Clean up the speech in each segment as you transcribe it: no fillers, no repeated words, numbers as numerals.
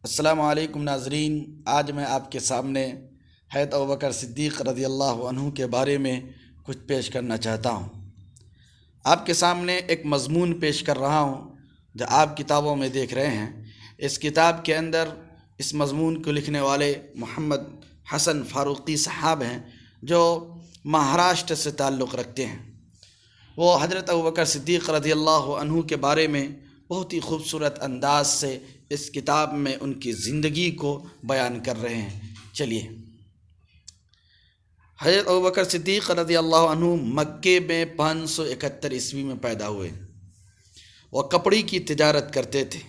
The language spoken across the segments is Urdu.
السلام علیکم ناظرین، آج میں آپ کے سامنے حضرت ابوبکر صدیق رضی اللہ عنہ کے بارے میں کچھ پیش کرنا چاہتا ہوں۔ آپ کے سامنے ایک مضمون پیش کر رہا ہوں جو آپ کتابوں میں دیکھ رہے ہیں۔ اس کتاب کے اندر اس مضمون کو لکھنے والے محمد حسن فاروقی صاحب ہیں جو مہاراشٹر سے تعلق رکھتے ہیں۔ وہ حضرت ابوبکر صدیق رضی اللہ عنہ کے بارے میں بہت ہی خوبصورت انداز سے اس کتاب میں ان کی زندگی کو بیان کر رہے ہیں۔ چلیے، حضرت ابوبکر صدیق رضی اللہ عنہ مکے میں 571 عیسوی میں پیدا ہوئے۔ وہ کپڑے کی تجارت کرتے تھے۔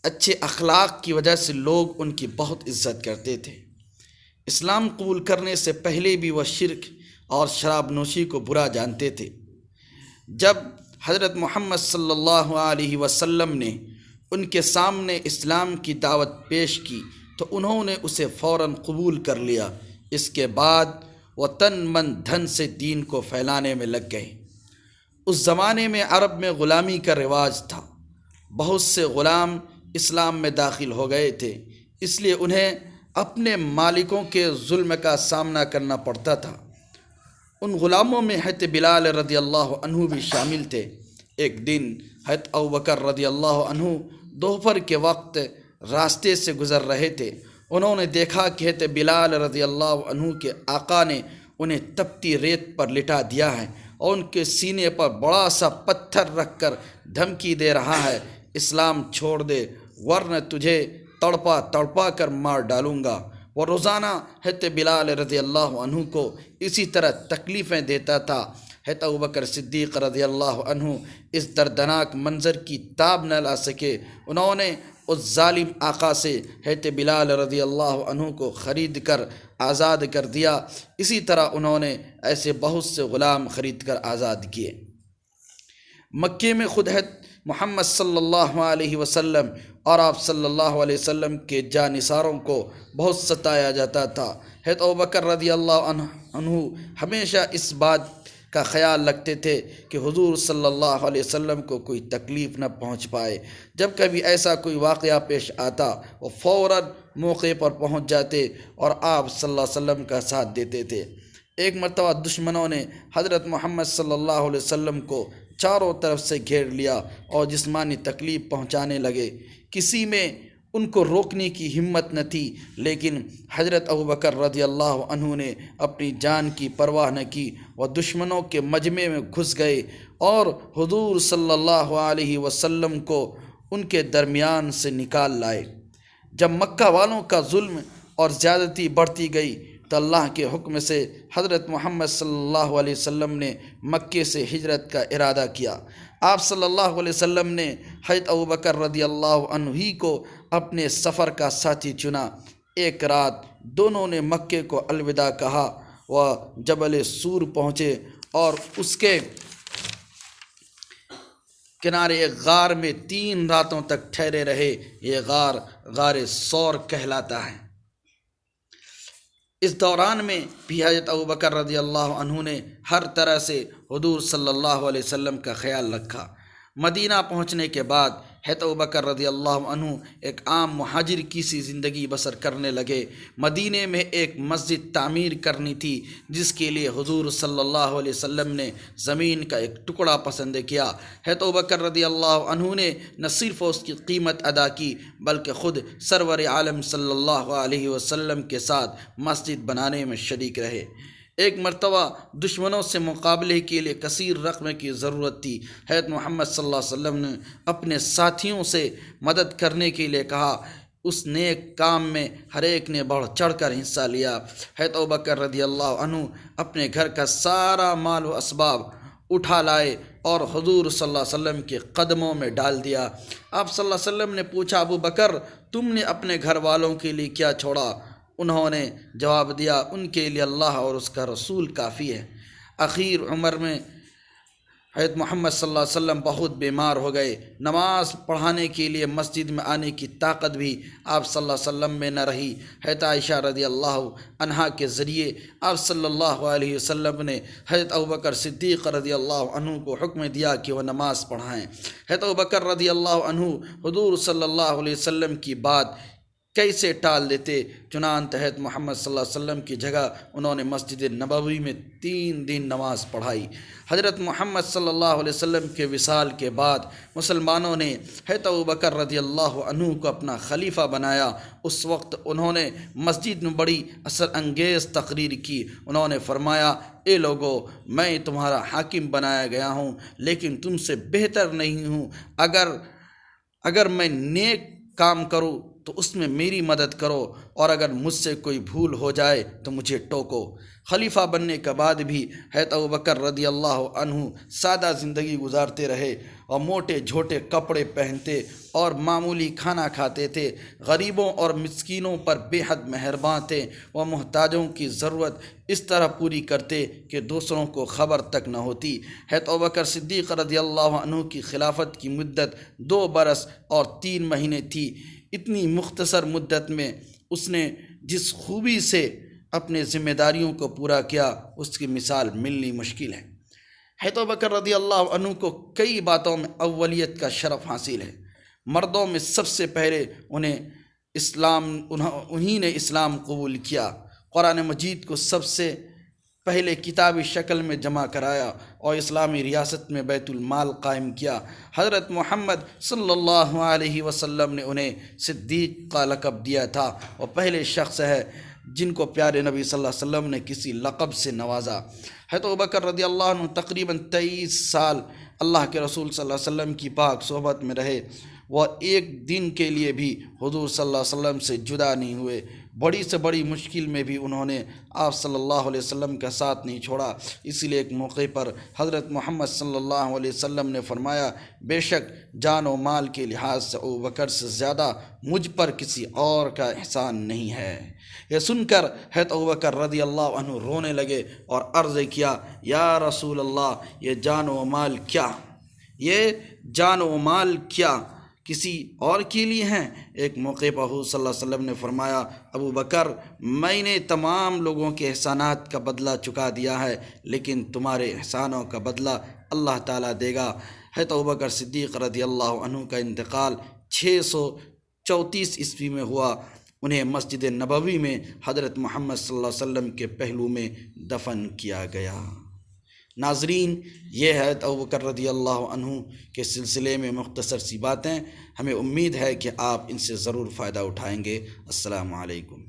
اچھے اخلاق کی وجہ سے لوگ ان کی بہت عزت کرتے تھے۔ اسلام قبول کرنے سے پہلے بھی وہ شرک اور شراب نوشی کو برا جانتے تھے۔ جب حضرت محمد صلی اللہ علیہ وسلم نے ان کے سامنے اسلام کی دعوت پیش کی تو انہوں نے اسے فوراً قبول کر لیا۔ اس کے بعد وہ تن من دھن سے دین کو پھیلانے میں لگ گئے۔ اس زمانے میں عرب میں غلامی کا رواج تھا۔ بہت سے غلام اسلام میں داخل ہو گئے تھے، اس لیے انہیں اپنے مالکوں کے ظلم کا سامنا کرنا پڑتا تھا۔ ان غلاموں میں حضرت بلال رضی اللہ عنہ بھی شامل تھے۔ ایک دن حضرت ابوبکر رضی اللہ عنہ دوپہر کے وقت راستے سے گزر رہے تھے۔ انہوں نے دیکھا کہ حضرت بلال رضی اللہ عنہ کے آقا نے انہیں تپتی ریت پر لٹا دیا ہے اور ان کے سینے پر بڑا سا پتھر رکھ کر دھمکی دے رہا ہے، اسلام چھوڑ دے ورنہ تجھے تڑپا تڑپا کر مار ڈالوں گا۔ وہ روزانہ حضرت بلال رضی اللہ عنہ کو اسی طرح تکلیفیں دیتا تھا۔ حضرت ابوبکر صدیق رضی اللہ عنہ اس دردناک منظر کی تاب نہ لا سکے۔ انہوں نے اس ظالم آقا سے حضرت بلال رضی اللہ عنہ کو خرید کر آزاد کر دیا۔ اسی طرح انہوں نے ایسے بہت سے غلام خرید کر آزاد کیے۔ مکے میں خود حضرت محمد صلی اللہ علیہ وسلم اور آپ صلی اللہ علیہ وسلم کے جانثاروں کو بہت ستایا جاتا تھا۔ حضرت ابوبکر رضی اللہ عنہ ہمیشہ اس بات کا خیال رکھتے تھے کہ حضور صلی اللہ علیہ وسلم کو کوئی تکلیف نہ پہنچ پائے۔ جب کبھی ایسا کوئی واقعہ پیش آتا وہ فوراً موقع پر پہنچ جاتے اور آپ صلی اللہ علیہ وسلم کا ساتھ دیتے تھے۔ ایک مرتبہ دشمنوں نے حضرت محمد صلی اللہ علیہ وسلم کو چاروں طرف سے گھیر لیا اور جسمانی تکلیف پہنچانے لگے۔ کسی میں ان کو روکنے کی ہمت نہ تھی، لیکن حضرت ابوبکر رضی اللہ عنہ نے اپنی جان کی پرواہ نہ کی۔ وہ دشمنوں کے مجمع میں گھس گئے اور حضور صلی اللہ علیہ وسلم کو ان کے درمیان سے نکال لائے۔ جب مکہ والوں کا ظلم اور زیادتی بڑھتی گئی تو اللہ کے حکم سے حضرت محمد صلی اللہ علیہ وسلم نے مکے سے ہجرت کا ارادہ کیا۔ آپ صلی اللہ علیہ وسلم نے حضرت ابوبکر رضی اللہ عنہ ہی کو اپنے سفر کا ساتھی چنا۔ ایک رات دونوں نے مکے کو الوداع کہا۔ وہ جبل سور پہنچے اور اس کے کنارے ایک غار میں 3 راتوں تک ٹھہرے رہے۔ یہ غار سور کہلاتا ہے۔ اس دوران میں بھی حضرت ابوبکر رضی اللہ عنہ نے ہر طرح سے حضور صلی اللہ علیہ وسلم کا خیال رکھا۔ مدینہ پہنچنے کے بعد حضرت ابوبکر رضی اللہ عنہ ایک عام مہاجر کی سی زندگی بسر کرنے لگے۔ مدینے میں ایک مسجد تعمیر کرنی تھی جس کے لیے حضور صلی اللہ علیہ وسلم نے زمین کا ایک ٹکڑا پسند کیا۔ حضرت ابوبکر رضی اللہ عنہ نے نہ صرف اس کی قیمت ادا کی بلکہ خود سرور عالم صلی اللہ علیہ وسلم کے ساتھ مسجد بنانے میں شریک رہے۔ ایک مرتبہ دشمنوں سے مقابلے کے لیے کثیر رقم کی ضرورت تھی۔ حضرت محمد صلی اللہ علیہ وسلم نے اپنے ساتھیوں سے مدد کرنے کے لیے کہا۔ اس نیک کام میں ہر ایک نے بڑھ چڑھ کر حصہ لیا۔ حضرت ابوبکر رضی اللہ عنہ اپنے گھر کا سارا مال و اسباب اٹھا لائے اور حضور صلی اللہ علیہ وسلم کے قدموں میں ڈال دیا۔ آپ صلی اللہ علیہ وسلم نے پوچھا، ابوبکر تم نے اپنے گھر والوں کے لیے کیا چھوڑا؟ انہوں نے جواب دیا، ان کے لیے اللہ اور اس کا رسول کافی ہے۔ آخر عمر میں حضرت محمد صلی اللہ علیہ وسلم بہت بیمار ہو گئے، نماز پڑھانے کے لیے مسجد میں آنے کی طاقت بھی آپ صلی اللہ علیہ وسلم میں نہ رہی۔ حضرت عائشہ رضی اللہ عنہا کے ذریعے آپ صلی اللہ علیہ وسلم نے حضرت ابوبکر صدیق رضی اللہ عنہ کو حکم دیا کہ وہ نماز پڑھائیں۔ حضرت ابوبکر رضی اللہ عنہ حضور صلی اللہ علیہ وسلم کی بات کیسے ٹال دیتے، چنانچہ حضرت محمد صلی اللہ علیہ وسلم کی جگہ انہوں نے مسجد نبوی میں 3 دن نماز پڑھائی۔ حضرت محمد صلی اللہ علیہ وسلم کے وصال کے بعد مسلمانوں نے حضرت ابوبکر رضی اللہ عنہ کو اپنا خلیفہ بنایا۔ اس وقت انہوں نے مسجد میں بڑی اثر انگیز تقریر کی۔ انہوں نے فرمایا، اے لوگو، میں تمہارا حاکم بنایا گیا ہوں، لیکن تم سے بہتر نہیں ہوں۔ اگر میں نیک کام کروں تو اس میں میری مدد کرو، اور اگر مجھ سے کوئی بھول ہو جائے تو مجھے ٹوکو۔ خلیفہ بننے کے بعد بھی حضرت ابوبکر رضی اللہ عنہ سادہ زندگی گزارتے رہے اور موٹے جھوٹے کپڑے پہنتے اور معمولی کھانا کھاتے تھے۔ غریبوں اور مسکینوں پر بے حد مہرباں تھے۔ وہ محتاجوں کی ضرورت اس طرح پوری کرتے کہ دوسروں کو خبر تک نہ ہوتی۔ حضرت ابوبکر صدیق رضی اللہ عنہ کی خلافت کی مدت 2 برس اور 3 مہینے تھی۔ اتنی مختصر مدت میں اس نے جس خوبی سے اپنے ذمہ داریوں کو پورا کیا، اس کی مثال ملنی مشکل ہے۔ حضرت ابوبکر رضی اللہ عنہ کو کئی باتوں میں اولیت کا شرف حاصل ہے۔ مردوں میں سب سے پہلے انہی نے اسلام قبول کیا، قرآن مجید کو سب سے پہلے کتابی شکل میں جمع کرایا اور اسلامی ریاست میں بیت المال قائم کیا۔ حضرت محمد صلی اللہ علیہ وسلم نے انہیں صدیق کا لقب دیا تھا، اور پہلے شخص ہے جن کو پیارے نبی صلی اللہ علیہ وسلم نے کسی لقب سے نوازا۔ حضرت ابوبکر رضی اللہ عنہ تقریباً 23 سال اللہ کے رسول صلی اللہ علیہ وسلم کی پاک صحبت میں رہے۔ وہ ایک دن کے لیے بھی حضور صلی اللہ علیہ وسلم سے جدا نہیں ہوئے۔ بڑی سے بڑی مشکل میں بھی انہوں نے آپ صلی اللہ علیہ وسلم کا ساتھ نہیں چھوڑا۔ اسی لیے ایک موقع پر حضرت محمد صلی اللہ علیہ وسلم نے فرمایا، بے شک جان و مال کے لحاظ سے ابوبکر سے زیادہ مجھ پر کسی اور کا احسان نہیں ہے۔ یہ سن کر حضرت ابوبکر رضی اللہ عنہ رونے لگے اور عرض کیا، یا رسول اللہ، یہ جان و مال کیا کسی اور کے لیے ہیں؟ ایک موقع پر حضور صلی اللہ علیہ وسلم نے فرمایا، ابوبکر، میں نے تمام لوگوں کے احسانات کا بدلہ چکا دیا ہے، لیکن تمہارے احسانوں کا بدلہ اللہ تعالیٰ دے گا۔ حضرت ابوبکر صدیق رضی اللہ عنہ کا انتقال 634 عیسوی میں ہوا۔ انہیں مسجد نبوی میں حضرت محمد صلی اللہ علیہ وسلم کے پہلو میں دفن کیا گیا۔ ناظرین، یہ ہے ابوبکر رضی اللہ عنہ کے سلسلے میں مختصر سی باتیں۔ ہمیں امید ہے کہ آپ ان سے ضرور فائدہ اٹھائیں گے۔ السلام علیکم۔